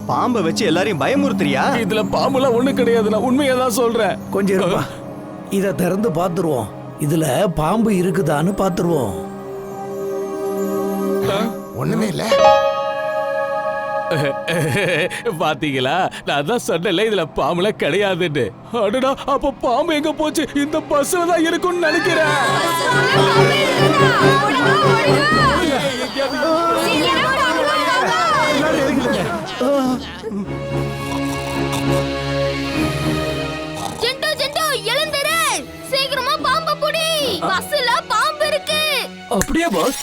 பாம்பை வச்சு எல்லாரையும் பயமுறுத்துறியா? இதுல பாம்புலாம் ஒண்ணு கிடையாது, நான் உண்மையா தான் சொல்றேன். கொஞ்சம் இருப்பா, இத திறந்து பாத்துருவோம். இதுல பாம்பு இருக்குதான்னு பாத்துருவோம். ஒண்ணுமே இல்ல. பாத்தீங்களா, நான் தான் சொன்னல இதுல பாம்புல கிடையாதுன்னு. அடடா, அப்ப பாம்பு எங்க போச்சு? இந்த பஸ்ல தான் இருக்கும்னு நினைக்கிறேன். பஸ்ல பாம்பு இருக்கு. அப்படியே பாஸ்?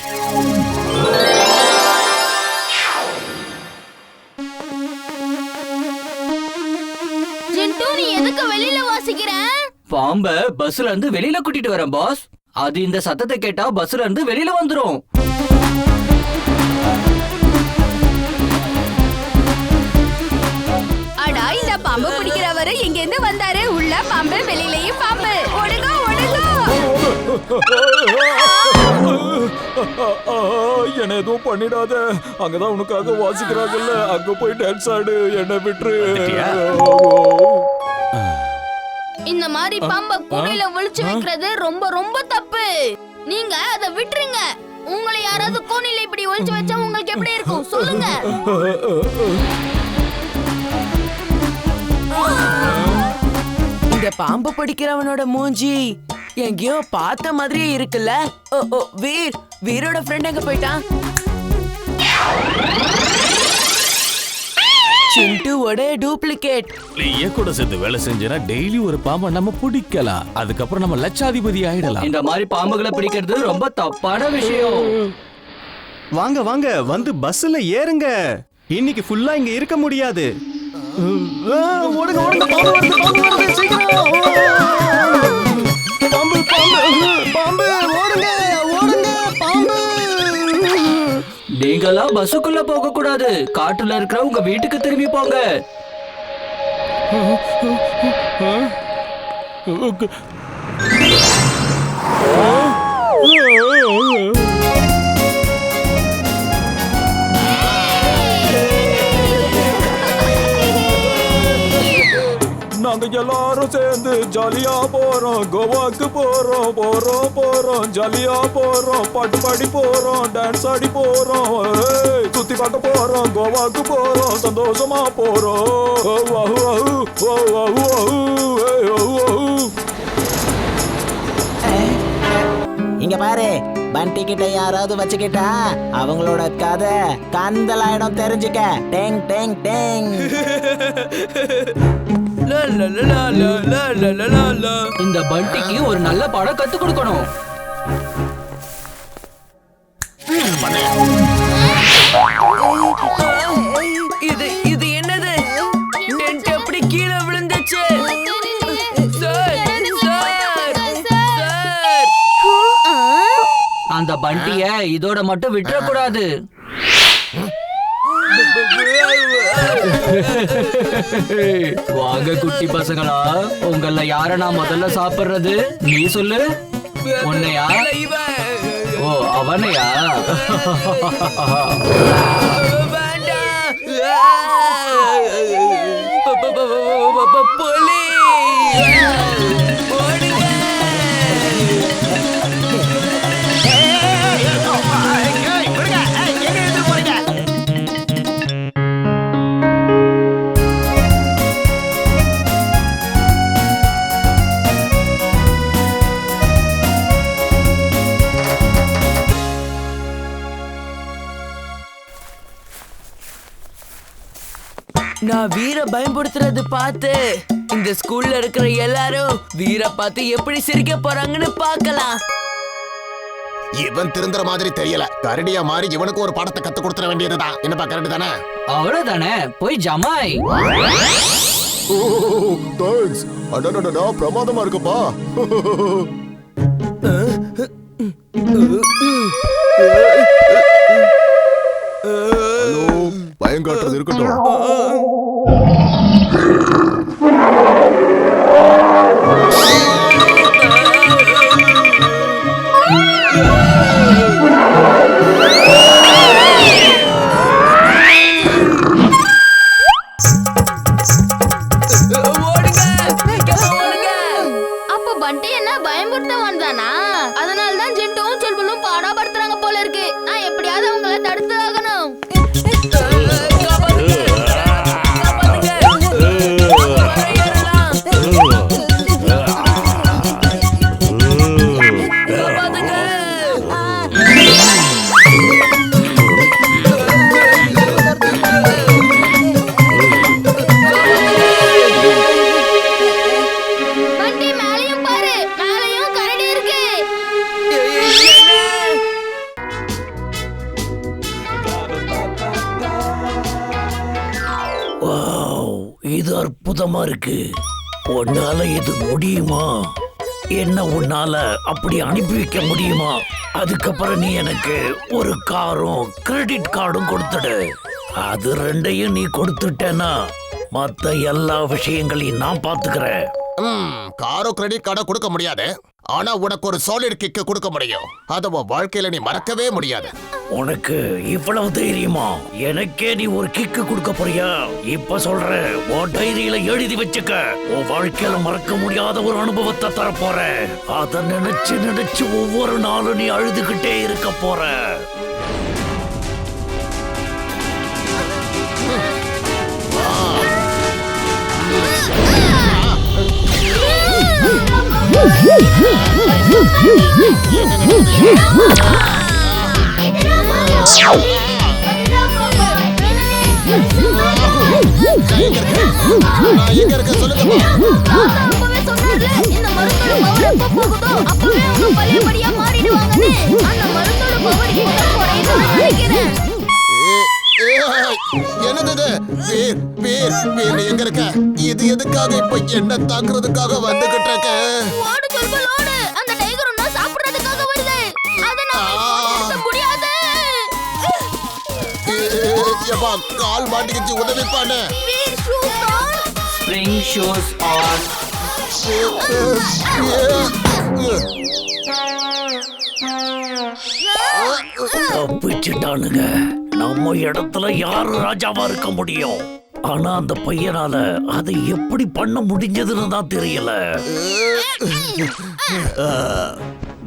ஜென்டு, நீ எதுக்கு வெளியில வாசிக்கிற? பாம்ப பஸ்ல இருந்து வெளியில கூட்டிட்டு வரேன் பாஸ். அது இந்த சத்தத்தை கேட்டா பஸ்ல இருந்து வெளியில வந்துரும். அடா, இந்த பாம்பு பிடிக்கிறவரு எங்க இருந்து வந்தாரு? உள்ள பாம்பு, வெளியிலயும் பாம்பு. ஓடுங்க, ஓடுங்க. என்ன எதுவும் பண்ணிடாத. அங்கதான் உனக்காக வாசிக்கிறாங்கல்ல, அங்க போய் டான்ஸ் ஆடு. என்ன விட்டுரு. இந்த மாதிரி பாம்ப கூடையில ஒளிச்சு வைக்கிறது ரொம்ப ரொம்ப தப்பு. நீங்க அதை விட்டுருங்க. உங்களை யாராவது கோணில இப்படி ஒளிச்சு வச்சா உங்களுக்கு எப்படி இருக்கும் சொல்லுங்க. இந்த பாம்பு பிடிக்கிறவனோட மூஞ்சி எங்கேயோ பார்த்த மாதிரியே இருக்குல்ல. ஓ ஓ, வீரோட ஃப்ரெண்ட் எங்க போயிட்டான்? சிண்டுவோட டூப்ளிகேட். நீயே கூட சேர்ந்து வேலை செஞ்சனா டெய்லி ஒரு பாம்பை நம்ம பிடிக்கலாம். அதுக்கப்புறம் நம்ம லட்சாதிபதி ஆயிடலாம். இந்த மாதிரி பாம்புகளை பிடிக்கிறது ரொம்ப தப்பான விஷயம். வாங்க வாங்க, வந்து பஸ்ல ஏறுங்க. இன்னைக்கு ஃபுல்லா இங்க இருக்க முடியாது. ஓடுங்க ஓடுங்க, பாம்பு வருது, பாம்பு வருது, சீக்கிரம். பாம்பு பாம்பு பாம்பு, ஓடுங்க ஓடுங்க, பாம்பு. நீங்களாம் பஸ்ஸுக்குள்ள போக கூடாது. காட்டுல இருக்கிற உங்க வீட்டுக்கு திரும்பி போங்க. நாங்க எல்லாரும் சேர்ந்து ஜாலியா போறோம். கோவாக்கு போறோம் போறோம் போறோம். ஜாலியா போறோம், பாட்டு பாடி போறோம், டான்ஸ் ஆடி போறோம், சுத்தி பார்க்க போறோம். கோவாக்கு போறோம், சந்தோஷமா போறோம். இங்க பாரு, பண்டி கிட்ட யாராவது வச்சுக்கிட்டா அவங்களோட கதை கந்தலாயிடம், தெரிஞ்சுக்க. டேங் டேங் டேங். இந்த பண்டிக்கு ஒரு நல்ல பாடம் கத்து கொடுக்கணும். இது என்னது? டென்ட் எப்படி கீழே விழுந்துச்சு? அந்த பண்டிய இதோட மட்டும் விட்டுற கூடாது. வாங்க குட்டி பசங்களா, உங்கள யார நான் முதல்ல சாப்பிடுறது? நீ சொல்லு. உன்னையா? ஓ, அவனையா? நான் வீர பயன்படுத்துறது பார்த்து இந்த ஸ்கூல்ல இருக்கிற எல்லாரும் வீர பார்த்து எப்படி சிரிக்க போறாங்கன்னு பார்க்கலாம். இவன் திருந்துற மாதிரி தெரியல. கரடியா மாறி இவனுக்கு ஒரு பாடத்தை கத்து கொடுத்துட வேண்டியதுதான். என்னப்பா, கரடி தானே? அவ்வளவுதானே, போய் ஜமாய். ஓ, தேங்க்ஸ். அடடடடா, பிரமாதமா இருக்குப்பா. ஹலோ, பயங்காட்டுறது இருக்கட்டும். வாவ், இது அற்புதமா இருக்கு. உன்னால இது முடியுமா? என்ன உன்னால அப்படி அனுப்பி வைக்க முடியுமா? அதுக்கப்புறம் நீ எனக்கு ஒரு காரும் கிரெடிட் கார்டும் கொடுத்துடு. அது ரெண்டையும் நீ கொடுத்துட்டேன்னா மத்த எல்லா விஷயங்களையும் நான் பாத்துக்கிறேன். காரோ கிரெடிட் கார்டோ கொடுக்க முடியாது. ஆனா உனக்கு ஒரு சாலிட் கிக் கொடுக்க முடியும். அத உன் வாழ்க்கையில நீ மறக்கவே முடியாது. உனக்கு இவ்வளவு தைரியமா? எனக்கே நீ ஒரு கிக்கு கொடுக்க போறியா? இப்ப சொல்றேன், உன் டைரியில எழுதி வச்சுக்க. உன் வாழ்க்கையில மறக்க முடியாத ஒரு அனுபவத்தை தர போற. அத நினைச்சு நினைச்சு ஒவ்வொரு நாளும் நீ அழுதுகிட்டே இருக்க போற. என்னது வீர் வீர் வீர் எங்க இருக்க? இது எதுக்காக இப்ப என்ன தாக்குறதுக்காக வந்துகிட்டு இருக்க? ஓடு சொல்பல் ஓடு. அந்த டைகர் உன்னை சாப்பிடுறதுக்காக வருது. அத நான் முடியாது. ஏப்பா கால் மாட்டிக்கிச்சு, உதவி பண்ணு. வீர் shoes on. Spring shoes on. தப்பிச்சுட்டானுங்க. நம்ம இடத்துல யாரு ராஜாவா இருக்க முடியும்? ஆனா அந்த பையனால அதை எப்படி பண்ண முடிஞ்சதுன்னு தான் தெரியல.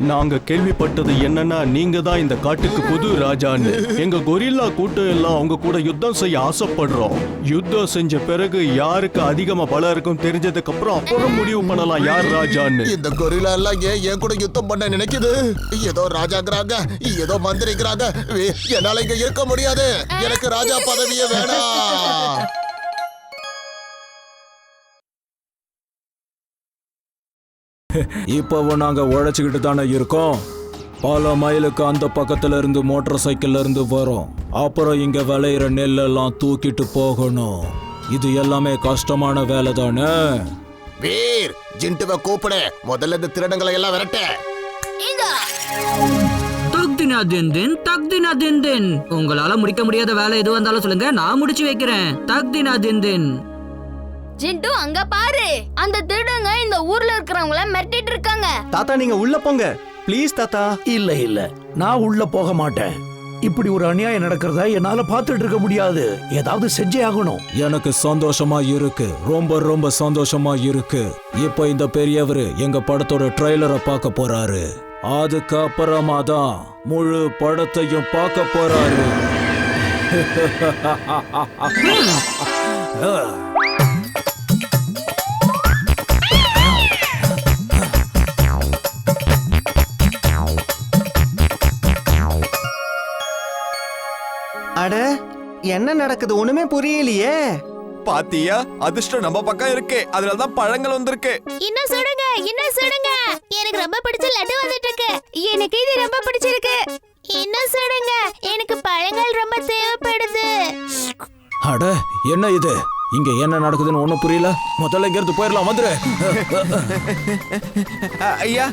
நாங்க கேள்விப்பட்டது என்னன்னா நீங்க தான் இந்த காட்டுக்கு புது ராஜான்னு. எங்க கொரில்லா கூட்டம் எல்லாம் அவங்க கூட யுத்தம் செய்ய ஆசைப்படுறோம். யுத்தம் செஞ்ச பிறகு யாருக்கு அதிகமா பலம் இருக்கும் தெரிஞ்சதுக்கு அப்புறம் முடிவு பண்ணலாம் யார் ராஜான்னு. இந்த கொரில்லா எல்லாம் ஏன் கூட யுத்தம் பண்ண நினைக்குது? ஏதோ ராஜாங்கிறாங்க, ஏதோ மந்திரிக்கிறாங்க. என்னால இங்க இருக்க முடியாது. எனக்கு ராஜா பதவியே வேணாம். இப்பவும் நாங்க உழைச்சுக்கிட்டு தானே இருக்கோம். பல மைலுக்கு அந்த பக்கத்துல இருந்து மோட்டார் சைக்கிள்ல இருந்து வரோம். அப்புறம் இங்க விளையிற நெல்லெல்லாம் தூக்கிட்டு போகணும். இது எல்லாமே கஷ்டமான வேலை தானே. வீர் ஜிண்டுவை கூப்பிடு. முதல்ல இந்த திருடங்களை எல்லாம் விரட்ட. தக்தினா தின் தக்தினா தின். உங்களால முடிக்க முடியாத வேலை எதுவா இருந்தாலும் சொல்லுங்க, நான் முடிச்சு வைக்கிறேன். தக்தினா தின். ஜிண்டு அங்க பாரு. அந்த திருடங்க இந்த ஊர்ல இருக்கிறவங்கள மிரட்டிட்டு இருக்காங்க. தாத்தா நீங்க உள்ள போங்க ப்ளீஸ் தாத்தா. இல்ல இல்ல, நான் உள்ள போக மாட்டேன். இப்படி ஒரு அநியாயம் நடக்கிறத என்னால பார்த்துட்டு இருக்க முடியாது. ஏதாவது செஞ்சே ஆகணும். எனக்கு சந்தோஷமா இருக்கு, ரொம்ப ரொம்ப சந்தோஷமா இருக்கு. இப்ப இந்த பெரியவரு எங்க படத்தோட ட்ரெய்லரை பார்க்க போறாரு. அதுக்கப்புறமா தான் முழு படத்தையும் பார்க்க போறாரு. அட என்ன நடக்குது ஒண்ணுமே புரியலையே. பாத்தியா, அதிர்ஷ்டம் நம்ம பக்கம் இருக்கு. அதனாலதான் பழங்கள் வந்திருக்கு. இன்னும் சுடுங்க, இன்னும் சுடுங்க. எனக்கு ரொம்ப பிடிச்ச லட்டு வந்துட்டு இருக்கு. எனக்கு இது ரொம்ப பிடிச்சிருக்கு. இன்னும் சுடுங்க. எனக்கு பழங்கள் ரொம்ப தேவைப்படுது. அட என்ன இது? இங்க என்ன நடக்குதுன்னு ஒண்ணும் புரியல. முதல்ல இங்க இருந்து போயிடலாம். வந்துரு. ஐயா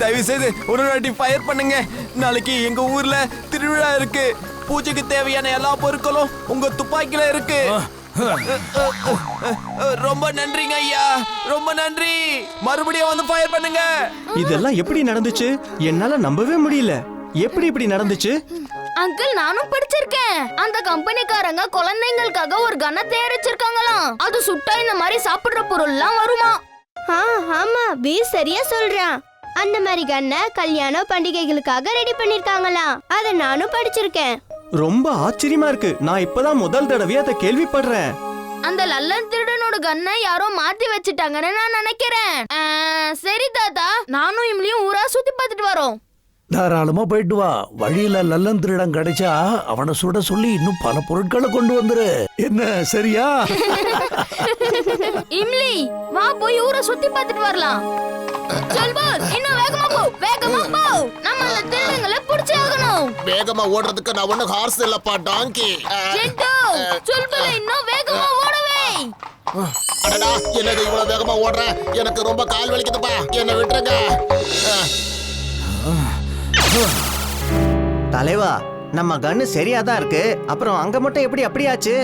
தயவு செய்து ஒரு வாட்டி ஃபயர் பண்ணுங்க. நாளைக்கு எங்க ஊர்ல திருவிழா இருக்கு. பூஜைக்கு தேவையான எல்லா பொருட்களும் உங்க துப்பாக்கில இருக்கு. ரொம்ப நன்றிங்க ஐயா, ரொம்ப நன்றி. மறுபடியும் வந்து ஃபயர் பண்ணுங்க. இதெல்லாம் எப்படி நடந்துச்சு? என்னால நம்பவே முடியல. எப்படி இப்படி நடந்துச்சு? அங்கிள் நானும் படிச்சிருக்கேன். அந்த கம்பெனிக்காரங்க குழந்தைங்களுக்காக ஒரு கன்னை தயாரிச்சிருக்காங்களாம். அது சுட்டா இந்த மாதிரி சாப்பிடுற பொருள்லாம் வருமா? ஆமா, வீர் சரியா சொல்றான். அந்த மாதிரி கன்னை கல்யாண பண்டிகைகளுக்காக ரெடி பண்ணிருக்காங்களாம். அத நானும் படிச்சிருக்கேன். ரொம்ப ஆச்சரியமா இருக்கு. நான் இப்பதான் முதல் தடவையா அதை கேள்விப்படுறேன். அந்த லல்லன் திருடனோட கன்னை யாரோ மாத்தி வச்சுட்டாங்கன்னு நான் நினைக்கிறேன். சரி தாத்தா, நானும் இம்லியும் ஊரா சுத்தி பார்த்துட்டு வரோம். தாராளமா போயிட்டு வா. வழியில லல்லன் திருடம் கிடைச்சா அவனை சுட சொல்லி இன்னும் பல பொருட்களை கொண்டு வந்துரு. என்ன சரியா? இம்லி வா, போய் ஊரை சுத்தி பார்த்துட்டு வரலாம். சொல்போல் இன்னும் வேகமா போ, வேகமா போ. நம்ம அந்த திருடங்களை புடிச்சே ஆகணும். வேகமா ஓடுறதுக்கு நான் ஒண்ணு ஹார்ஸ் இல்லப்பா, டாங்கி. ஜெண்டோ, சொல்போல் இன்னும் வேகமா ஓட அடடா, என்னது இவ்வளவு வேகமா ஓடுறேன்? எனக்கு ரொம்ப கால் வலிக்குதுப்பா, என்ன விட்டுருங்க. தலைவா, நம்ம கன்னு சரியா தான் இருக்கு. அப்புறம் அங்க மட்டும் எப்படி அப்படியாச்சு?